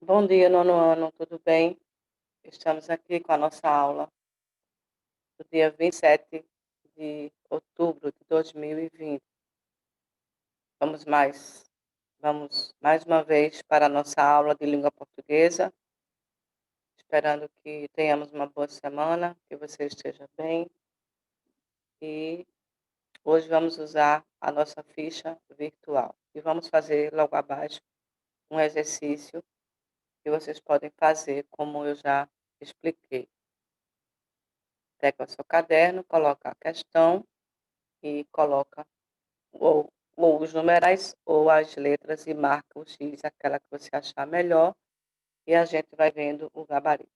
Bom dia, nono ano, tudo bem? Estamos aqui com a nossa aula do dia 27 de outubro de 2020. Vamos mais uma vez para a nossa aula de língua portuguesa, esperando que tenhamos uma boa semana, que você esteja bem. E hoje vamos usar a nossa ficha virtual. E vamos fazer logo abaixo um exercício que vocês podem fazer, como eu já expliquei. Pega o seu caderno, coloca a questão e coloca ou os numerais ou as letras e marca o X, aquela que você achar melhor, e a gente vai vendo o gabarito.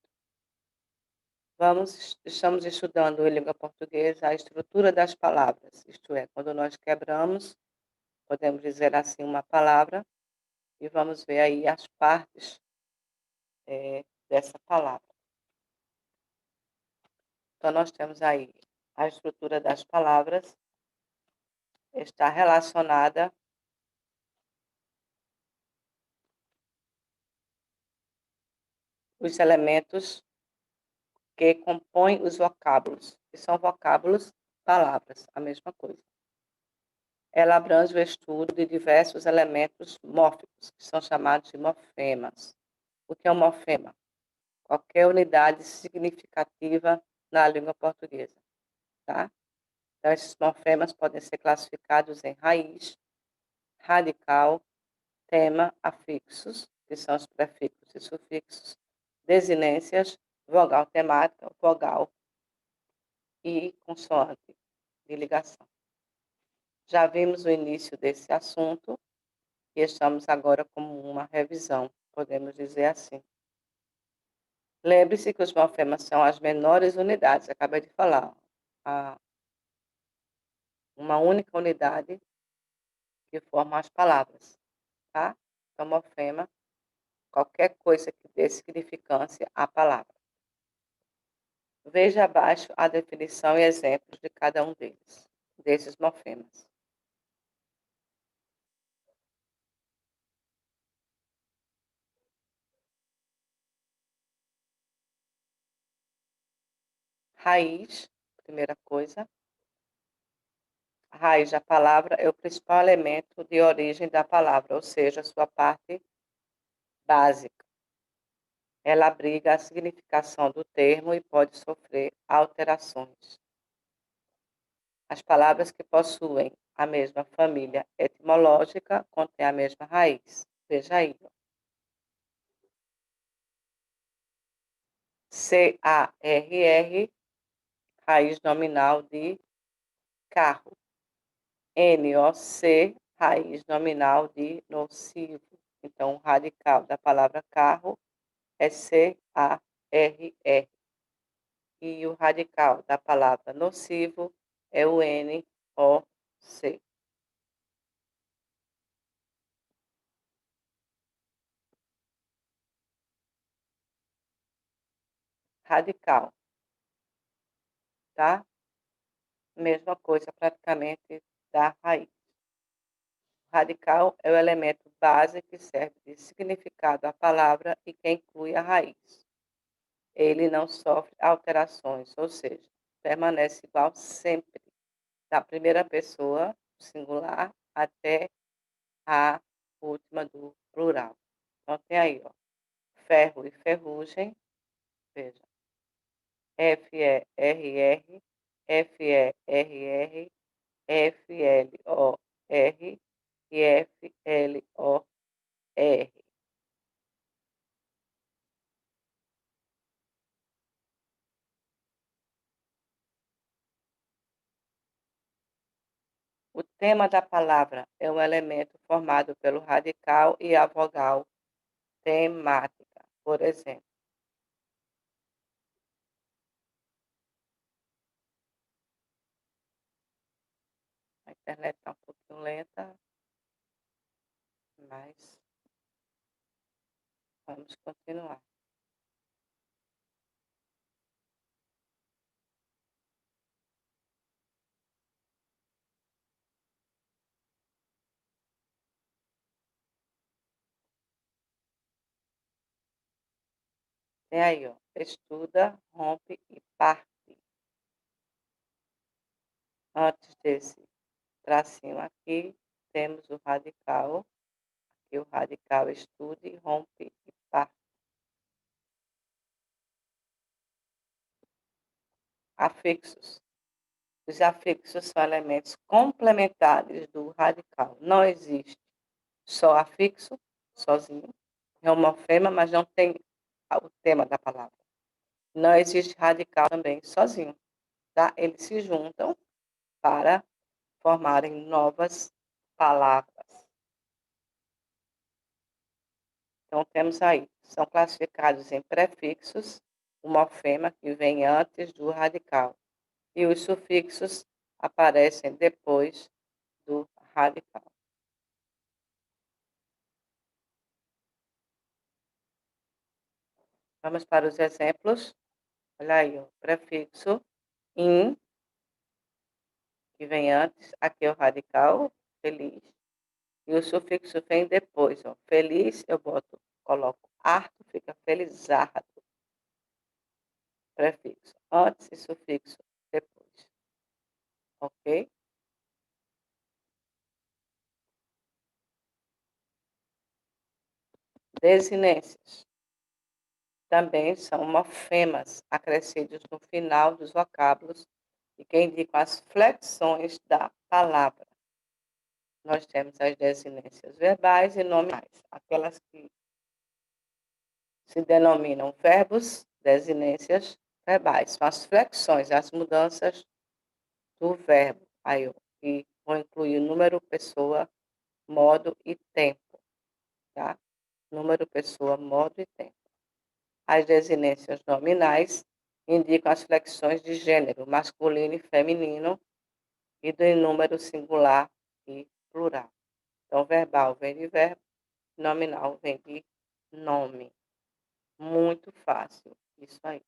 Estamos estudando em língua portuguesa a estrutura das palavras, isto é, quando nós quebramos, podemos dizer assim, uma palavra, e vamos ver aí as partes dessa palavra. Então, nós temos aí a estrutura das palavras, está relacionada os elementos que compõem os vocábulos, que são vocábulos, palavras, a mesma coisa. Ela abrange o estudo de diversos elementos mórficos, que são chamados de morfemas. O que é um morfema? Qualquer unidade significativa na língua portuguesa, tá? Então, esses morfemas podem ser classificados em raiz, radical, tema, afixos, que são os prefixos e sufixos, desinências, vogal temática, vogal e consoante de ligação. Já vimos o início desse assunto e estamos agora com uma revisão, podemos dizer assim. Lembre-se que os morfemas são as menores unidades, acabei de falar, uma única unidade que forma as palavras, tá? Então, morfema, qualquer coisa que dê significância à palavra. Veja abaixo a definição e exemplos de cada um deles, desses morfemas. Raiz, primeira coisa. A raiz da palavra é o principal elemento de origem da palavra, ou seja, sua parte básica. Ela abriga a significação do termo e pode sofrer alterações. As palavras que possuem a mesma família etimológica contêm a mesma raiz. Veja aí. CARR, raiz nominal de carro. NOC, raiz nominal de nocivo. Então, o radical da palavra carro é CARR. E o radical da palavra nocivo é o NOC. Radical, tá? Mesma coisa praticamente da raiz. O radical é o elemento base que serve de significado à palavra e que inclui a raiz. Ele não sofre alterações, ou seja, permanece igual sempre, da primeira pessoa, singular, até a última do plural. Então, tem aí, ó, ferro e ferrugem, veja, FERR, FERR, FLOR e FLOR. O tema da palavra é um elemento formado pelo radical e a vogal temática, por exemplo. A internet está um pouquinho lenta, mas vamos continuar. Tem aí, ó, estuda, rompe e parte. Antes desse tracinho aqui, temos o radical, aqui o radical estude, rompe e parte. Afixos. Os afixos são elementos complementares do radical. Não existe só afixo, sozinho. É um morfema, mas não tem o tema da palavra. Não existe radical também sozinho, tá? Eles se juntam para formarem novas palavras. Então, temos aí, são classificados em prefixos, o morfema que vem antes do radical, e os sufixos aparecem depois do radical. Vamos para os exemplos. Olha aí, o prefixo in, que vem antes, aqui é o radical, feliz. E o sufixo vem depois, ó. Feliz, eu coloco arto, fica felizardo. Prefixo antes e sufixo depois. Ok? Desinências também são morfemas acrescidos no final dos vocábulos e que indicam as flexões da palavra. Nós temos as desinências verbais e nominais, aquelas que se denominam verbos, desinências verbais. São as flexões, as mudanças do verbo. Aí, que vão incluir número, pessoa, modo e tempo, tá? Número, pessoa, modo e tempo. As desinências nominais indicam as flexões de gênero, masculino e feminino, e do número singular e plural. Então, verbal vem de verbo, nominal vem de nome. Muito fácil, isso aí.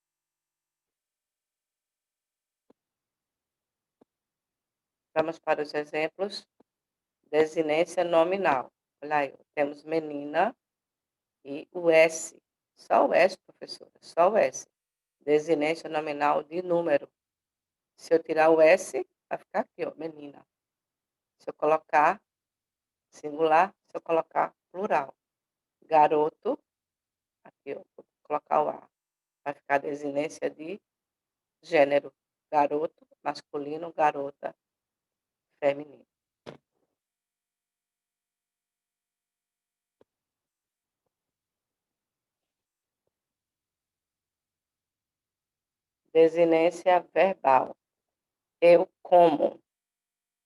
Vamos para os exemplos. Desinência nominal. Olha aí, temos menina e o S. Só o S, professora, só o S. Desinência nominal de número. Se eu tirar o S, vai ficar aqui, ó, menina. Se eu colocar singular, se eu colocar plural. Garoto, aqui, ó, vou colocar o A. Vai ficar desinência de gênero. Garoto, masculino, garota, feminino. Desinência verbal. Eu como.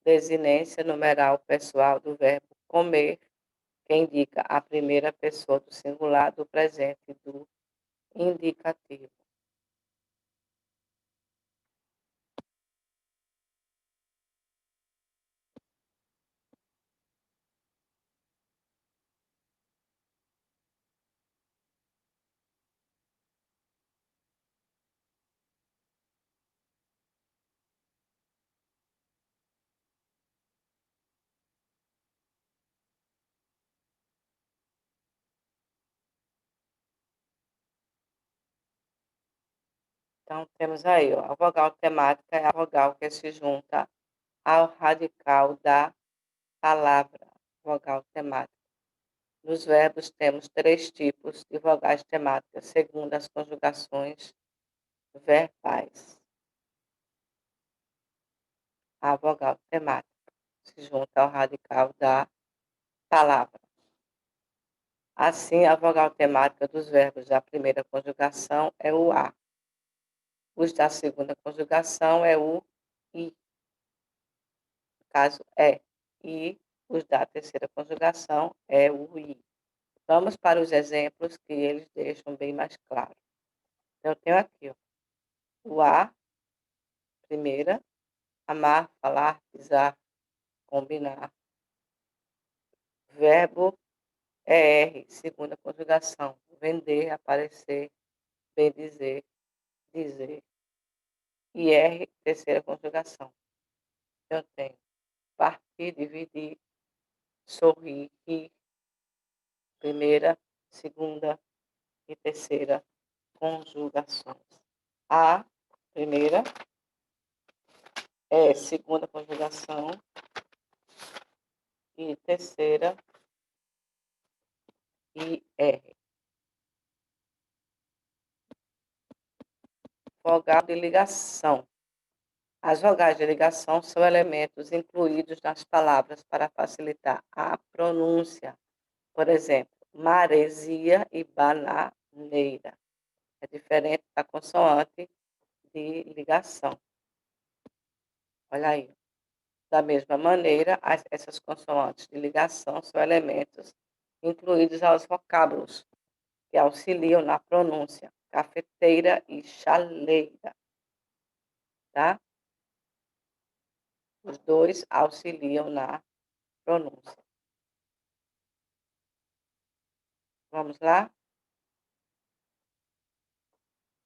Desinência numeral pessoal do verbo comer, que indica a primeira pessoa do singular do presente do indicativo. Então, temos aí, ó, a vogal temática é a vogal que se junta ao radical da palavra, vogal temática. Nos verbos, temos três tipos de vogais temáticas, segundo as conjugações verbais. A vogal temática se junta ao radical da palavra. Assim, a vogal temática dos verbos da primeira conjugação é o A. Os da segunda conjugação é o I, no caso é. E os da terceira conjugação é o I. Vamos para os exemplos que eles deixam bem mais claro. Eu tenho aqui, ó, o A, primeira, amar, falar, pisar, combinar. Verbo é R, segunda conjugação. Vender, aparecer, bem dizer, dizer. E R, terceira conjugação. Eu tenho partir, dividir, sorrir, rir. Primeira, segunda e terceira conjugações. A, primeira, é segunda conjugação e terceira e R. Vogal de ligação. As vogais de ligação são elementos incluídos nas palavras para facilitar a pronúncia. Por exemplo, maresia e bananeira. É diferente da consoante de ligação. Olha aí. Da mesma maneira, essas consoantes de ligação são elementos incluídos aos vocábulos que auxiliam na pronúncia. Cafeteira e chaleira. Tá? Os dois auxiliam na pronúncia. Vamos lá?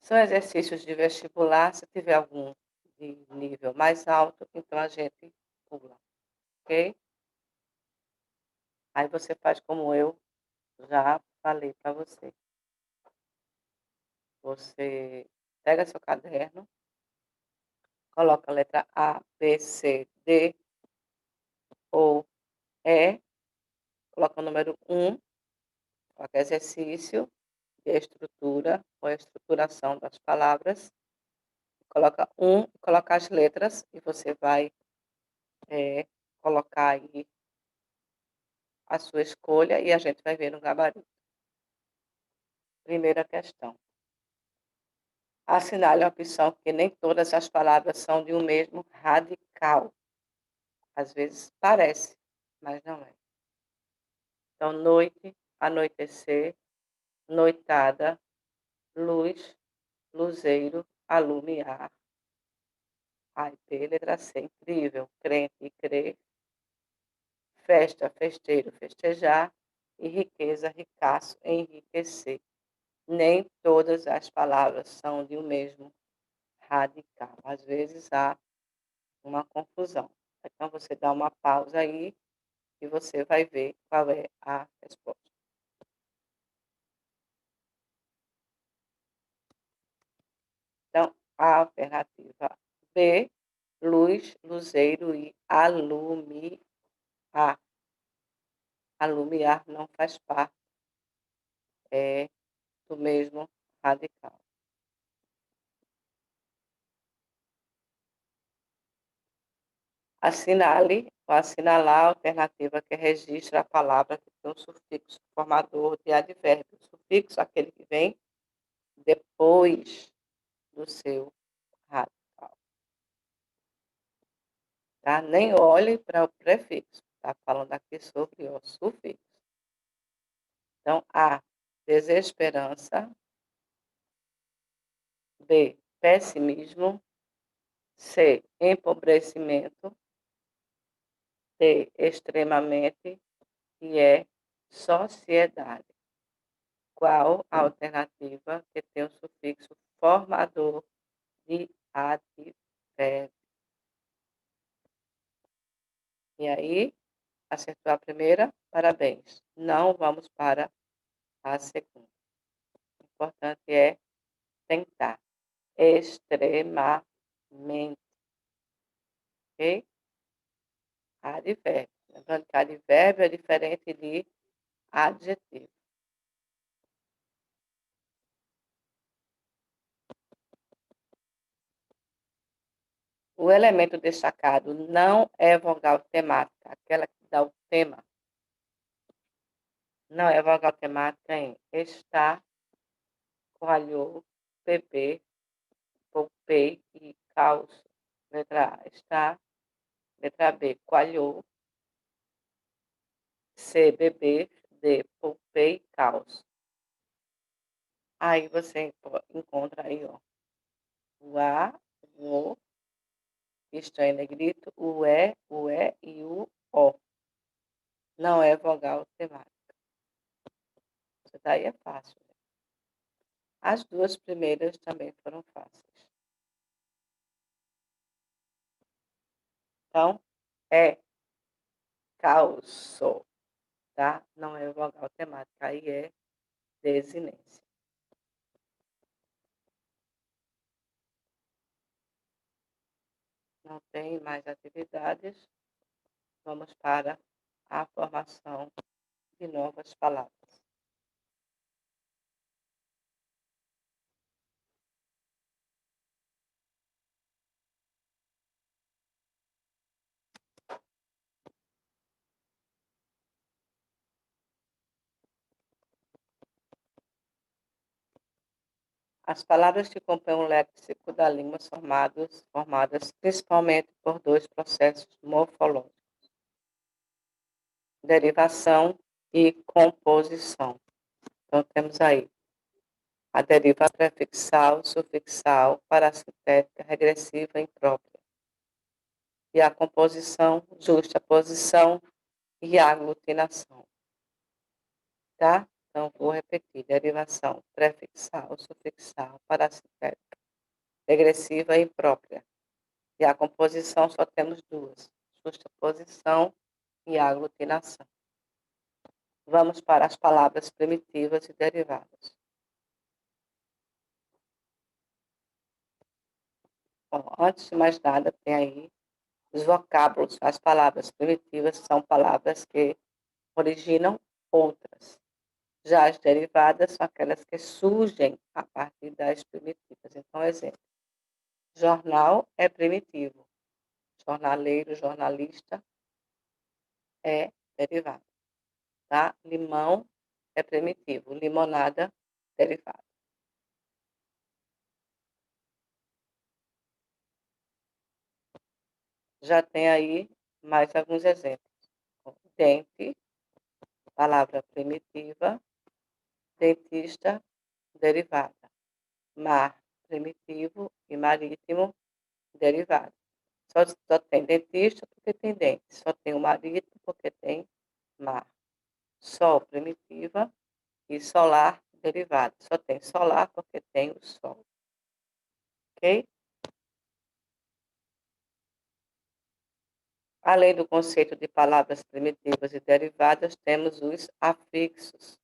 São exercícios de vestibular. Se tiver algum de nível mais alto, então a gente pula, ok? Aí você faz como eu já falei para você. Você pega seu caderno, coloca a letra A, B, C, D ou E, coloca o número 1, coloca exercício e a estrutura ou a estruturação das palavras. Coloca 1, coloca as letras e você vai colocar aí a sua escolha e a gente vai ver no gabarito. Primeira questão. Assinale a opção que nem todas as palavras são de um mesmo radical. Às vezes parece, mas não é. Então, noite, anoitecer, noitada, luz, luzeiro, alumiar. Ai, P, letra C, incrível, crente e crer, festa, festeiro, festejar, e riqueza, ricaço, enriquecer. Nem todas as palavras são de um mesmo radical. Às vezes há uma confusão. Então, você dá uma pausa aí e você vai ver qual é a resposta. Então, a alternativa B, luz, luzeiro e alumiar. Alumiar não faz parte do mesmo radical. Assinale ou assinalar a alternativa que registra a palavra que tem um sufixo formador de advérbio. O sufixo, aquele que vem depois do seu radical. Tá? Nem olhe para o prefixo. Está falando aqui sobre o sufixo. Então, A, desesperança. B, pessimismo. C, empobrecimento. D, extremamente. E E, sociedade. Qual a alternativa que tem o sufixo formador de advérbio? E aí, acertou a primeira? Parabéns. Não vamos para a segunda. O importante é tentar. Extremamente. Ok? Advérbio. Lembrando que advérbio é diferente de adjetivo. O elemento destacado não é vogal temática, aquela que dá o tema. Não é vogal temática em está, coalhou, beber, poupei e calço. Letra A, está. Letra B, coalhou. C, beber. D, poupei, calço. Aí você encontra aí, ó, o A, o O, que está em negrito, o E e o O. Não é vogal temática. Isso daí é fácil. Né? As duas primeiras também foram fáceis. Então, é calço, tá? Não é vogal temática, aí é desinência. Não tem mais atividades. Vamos para a formação de novas palavras. As palavras que compõem o léxico da língua são formadas principalmente por dois processos morfológicos: derivação e composição. Então, temos aí a deriva prefixal, sufixal, parasintética, regressiva e imprópria. E a composição, justaposição e aglutinação. Tá? Então, vou repetir: derivação prefixal, sufixal, parasintética, regressiva e imprópria. E a composição só temos duas: justaposição e aglutinação. Vamos para as palavras primitivas e derivadas. Bom, antes de mais nada, tem aí os vocábulos. As palavras primitivas são palavras que originam outras. Já as derivadas são aquelas que surgem a partir das primitivas. Então, exemplo: jornal é primitivo. Jornaleiro, jornalista é derivado. Tá? Limão é primitivo. Limonada, derivado. Já tem aí mais alguns exemplos. Dente, palavra primitiva. Dentista, derivada. Mar, primitivo, e marítimo, derivado. Só tem dentista porque tem dente. Só tem o marítimo porque tem mar. Sol, primitiva, e solar, derivado. Só tem solar porque tem o sol. Ok? Além do conceito de palavras primitivas e derivadas, temos os afixos.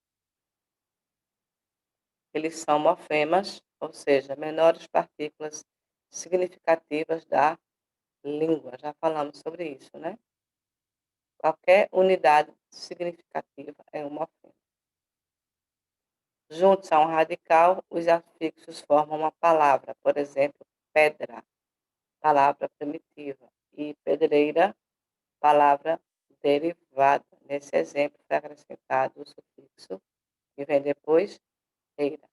Eles são morfemas, ou seja, menores partículas significativas da língua. Já falamos sobre isso, né? Qualquer unidade significativa é um morfema. Juntos a um radical, os afixos formam uma palavra, por exemplo, pedra, palavra primitiva, e pedreira, palavra derivada. Nesse exemplo, foi acrescentado o sufixo que vem depois, eira.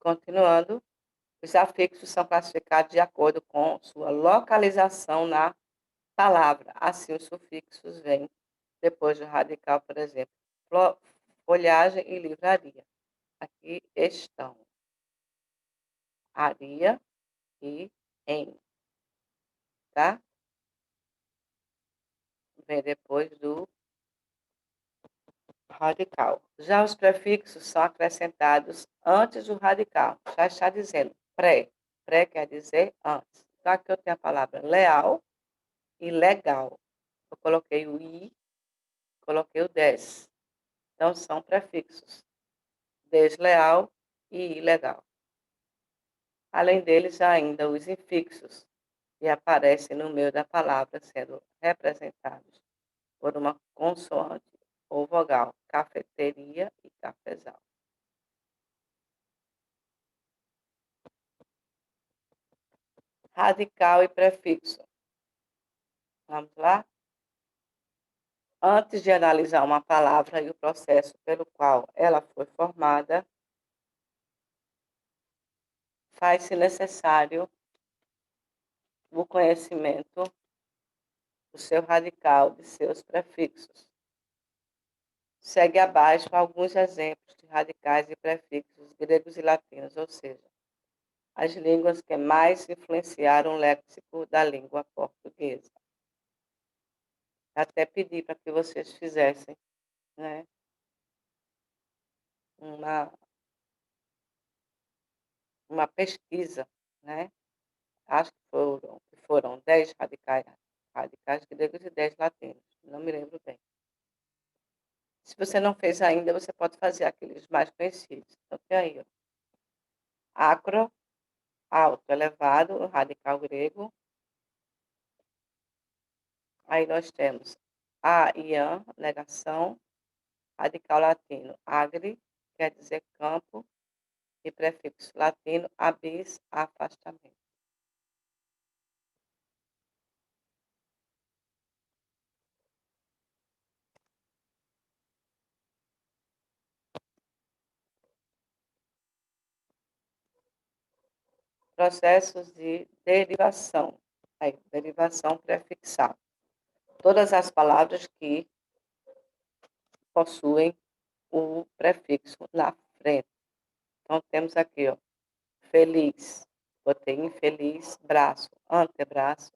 Continuando, os afixos são classificados de acordo com sua localização na palavra. Assim, os sufixos vêm depois do radical, por exemplo, folhagem e livraria. Aqui estão aria e em, tá? Vem depois do radical. Já os prefixos são acrescentados antes do radical. Já está dizendo pré. Pré quer dizer antes. Então, aqui eu tenho a palavra leal e legal. Eu coloquei o i, coloquei o des. Então, são prefixos: desleal e ilegal. Além deles, há ainda os infixos, que aparecem no meio da palavra, sendo representados por uma consoante ou vogal: cafeteria e cafezal. Radical e prefixo. Vamos lá? Antes de analisar uma palavra e o processo pelo qual ela foi formada, faz-se necessário o conhecimento do seu radical, de seus prefixos. Segue abaixo alguns exemplos de radicais e prefixos gregos e latinos, ou seja, as línguas que mais influenciaram o léxico da língua portuguesa. Até pedi para que vocês fizessem, né, uma, uma pesquisa, né? Acho que foram 10 radicais gregos e 10 latinos, não me lembro bem. Se você não fez ainda, você pode fazer aqueles mais conhecidos. Então, tem aí, ó. Acro, alto, elevado, o radical grego. Aí nós temos a, ian, negação, radical latino, agri, quer dizer campo, e prefixo latino, abis, afastamento. Processos de derivação. Aí, derivação prefixal. Todas as palavras que possuem o prefixo na frente. Então, temos aqui, ó, feliz, botei infeliz, braço, antebraço,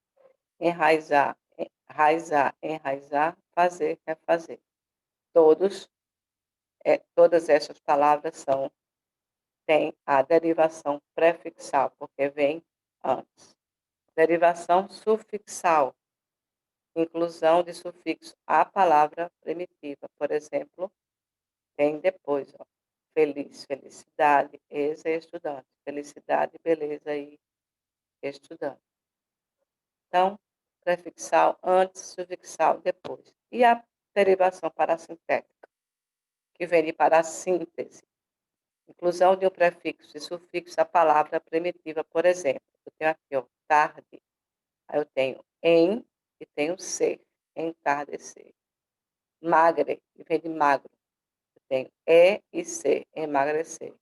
enraizar, raizar, enraizar, fazer, refazer. Todas essas palavras têm a derivação prefixal, porque vem antes. Derivação sufixal, inclusão de sufixo à palavra primitiva. Por exemplo, tem depois, ó, feliz, felicidade, ex e estudante. Felicidade, beleza e estudante. Então, prefixal antes, sufixal depois. E a derivação parassintética, que vem de parassíntese. Inclusão de um prefixo e sufixo à palavra primitiva, por exemplo. Eu tenho aqui, ó, tarde. Aí eu tenho em e tenho ser, entardecer. Magre, que vem de magro. Eu tenho e ser, emagrecer.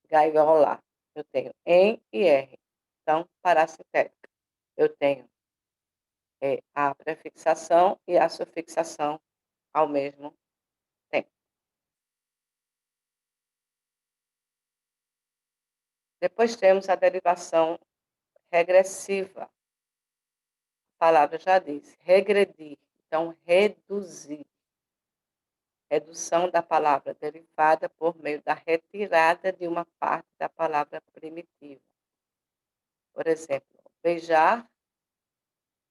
Gaiola, eu tenho em e r. Então, parassintética. Eu tenho a prefixação e a sufixação ao mesmo tempo. Depois temos a derivação regressiva. A palavra já diz, regredir. Então, reduzir. Redução da palavra derivada por meio da retirada de uma parte da palavra primitiva. Por exemplo, beijar,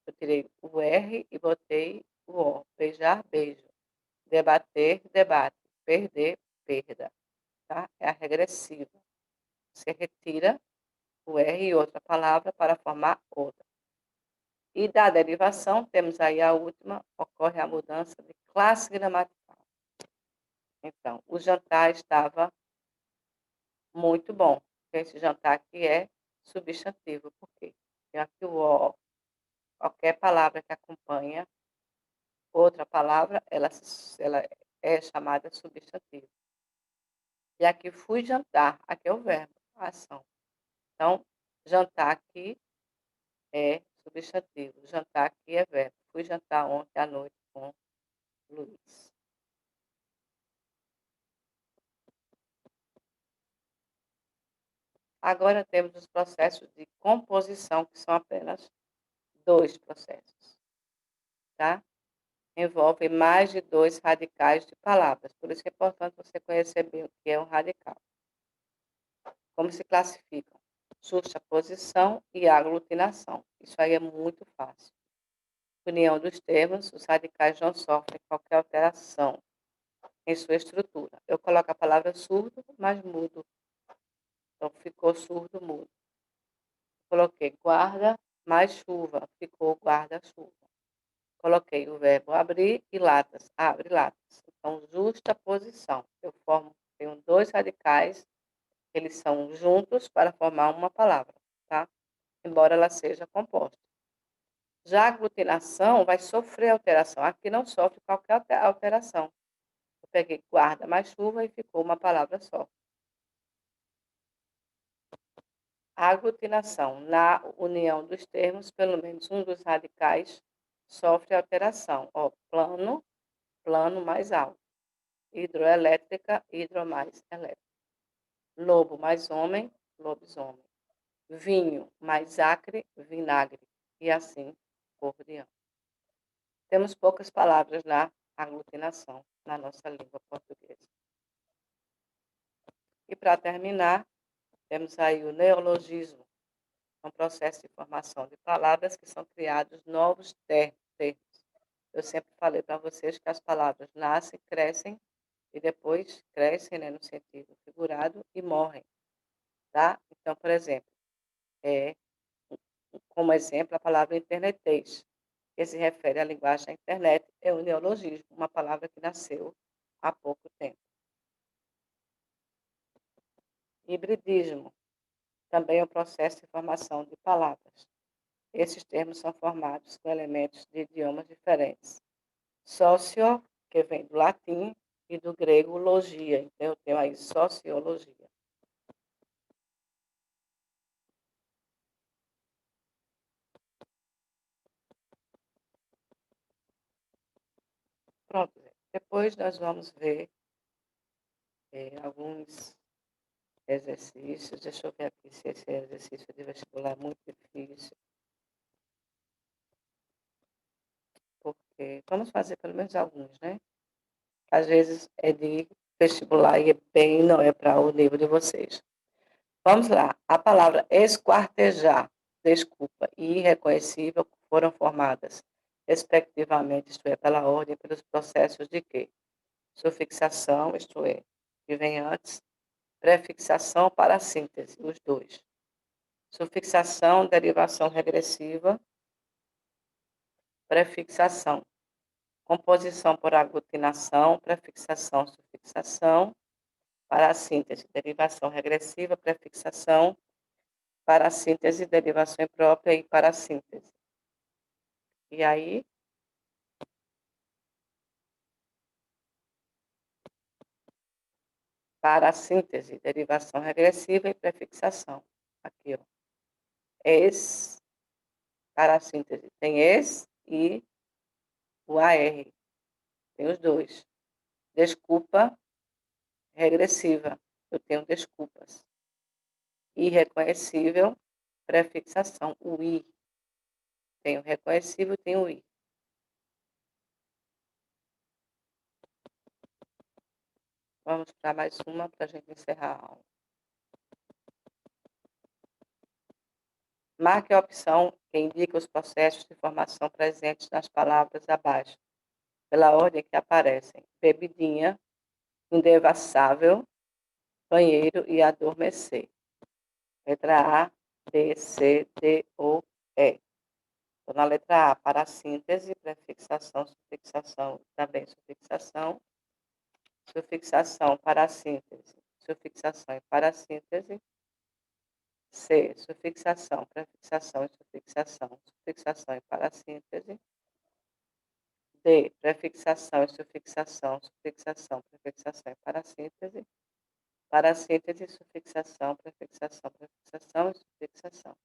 eu tirei o R e botei o O. Beijar, beijo. Debater, debate. Perder, perda. Tá? É a regressiva. Você retira o R e outra palavra para formar outra. E da derivação, temos aí a última, ocorre a mudança de classe gramatical. Então, o jantar estava muito bom. Esse jantar aqui é substantivo, por quê? Tem aqui o O, qualquer palavra que acompanha outra palavra, ela é chamada substantivo. E aqui fui jantar, aqui é o verbo, a ação. Então, jantar aqui é substantivo, jantar aqui é verbo. Fui jantar ontem à noite com Luiz. Agora temos os processos de composição, que são apenas 2 processos, tá? Envolve mais de 2 radicais de palavras. Por isso que é importante você conhecer bem o que é um radical. Como se classificam? Justaposição e aglutinação. Isso aí é muito fácil. União dos termos, os radicais não sofrem qualquer alteração em sua estrutura. Eu coloco a palavra surdo, mas mudo. Então, ficou surdo, mudo. Coloquei guarda, mais chuva. Ficou guarda-chuva. Coloquei o verbo abrir e latas. Abre latas. Então, justa posição. Tenho 2 radicais, eles são juntos para formar uma palavra, tá? Embora ela seja composta. Já a aglutinação vai sofrer alteração. Aqui não sofre qualquer alteração. Eu peguei guarda mais chuva e ficou uma palavra só. A aglutinação, na união dos termos, pelo menos um dos radicais sofre alteração. Ó, plano, plano mais alto. Hidroelétrica, hidro mais elétrica. Lobo mais homem, lobisomem. Vinho mais acre, vinagre. E assim por diante. Temos poucas palavras na aglutinação na nossa língua portuguesa. E para terminar, temos aí o neologismo, um processo de formação de palavras que são criados novos termos. Eu sempre falei para vocês que as palavras nascem, crescem e depois crescem, né, no sentido figurado e morrem, tá? Então, por exemplo, é, como exemplo, a palavra internetês, que se refere à linguagem da internet, é um neologismo, uma palavra que nasceu há pouco tempo. Hibridismo também é um processo de formação de palavras. Esses termos são formados com elementos de idiomas diferentes. Sócio, que vem do latim, e do grego logia. Então, eu tenho aí sociologia. Pronto, gente. Depois nós vamos ver alguns exercícios. Deixa eu ver aqui se esse exercício de vestibular é muito difícil. Porque vamos fazer pelo menos alguns, né? Às vezes é de vestibular e não é para o nível de vocês. Vamos lá. A palavra esquartejar, desculpa, e irreconhecível foram formadas, respectivamente, isto é, pela ordem, pelos processos de quê? Sufixação, isto é, que vem antes, prefixação para a síntese, os dois. Sufixação, derivação regressiva, prefixação. Composição por aglutinação, prefixação, sufixação, para a síntese, derivação regressiva, prefixação, para a síntese, derivação imprópria e para a síntese. E aí, para a síntese, derivação regressiva e prefixação. Aqui, ó. Para a síntese, tem e o AR. Tem os dois. Desculpa, regressiva. Eu tenho desculpas. Irreconhecível, prefixação, o I. Tenho reconhecível, tenho o I. Vamos para mais uma para a gente encerrar a aula. Marque a opção que indica os processos de formação presentes nas palavras abaixo, pela ordem que aparecem: bebidinha, indevassável, banheiro e adormecer. Letra A, B, C, D ou E. Estou na letra A, para a síntese, prefixação, sufixação, também sufixação, sufixação para a síntese, sufixação e para a síntese. C, sufixação, prefixação e sufixação, sufixação e para a síntese. D, prefixação e sufixação, sufixação, prefixação e para a síntese. Para a síntese, sufixação, prefixação, prefixação e sufixação.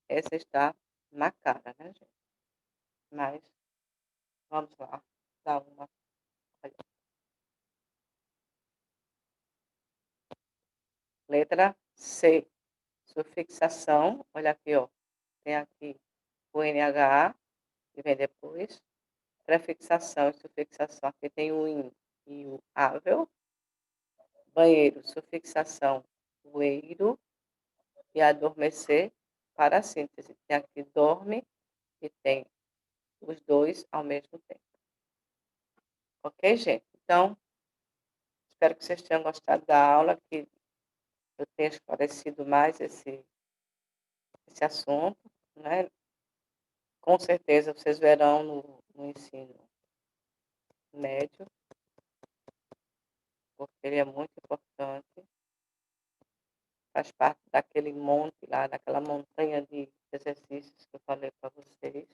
Essa está na cara, né, gente? Mas vamos lá, dar uma olhada. Letra C, sufixação, olha aqui, ó. Tem aqui o NH, que vem depois. Prefixação e sufixação, aqui tem o IN e o ável. Banheiro, sufixação, bueiro. E adormecer para a síntese. Tem aqui dorme e tem os dois ao mesmo tempo. Ok, gente? Então, espero que vocês tenham gostado da aula, que eu tenha esclarecido mais esse assunto, né? Com certeza vocês verão no ensino médio, porque ele é muito importante, faz parte daquele monte lá, daquela montanha de exercícios que eu falei para vocês.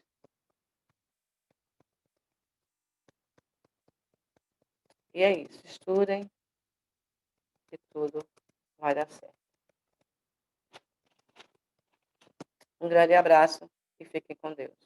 E é isso, estudem, que tudo vai dar certo. Um grande abraço e fiquem com Deus.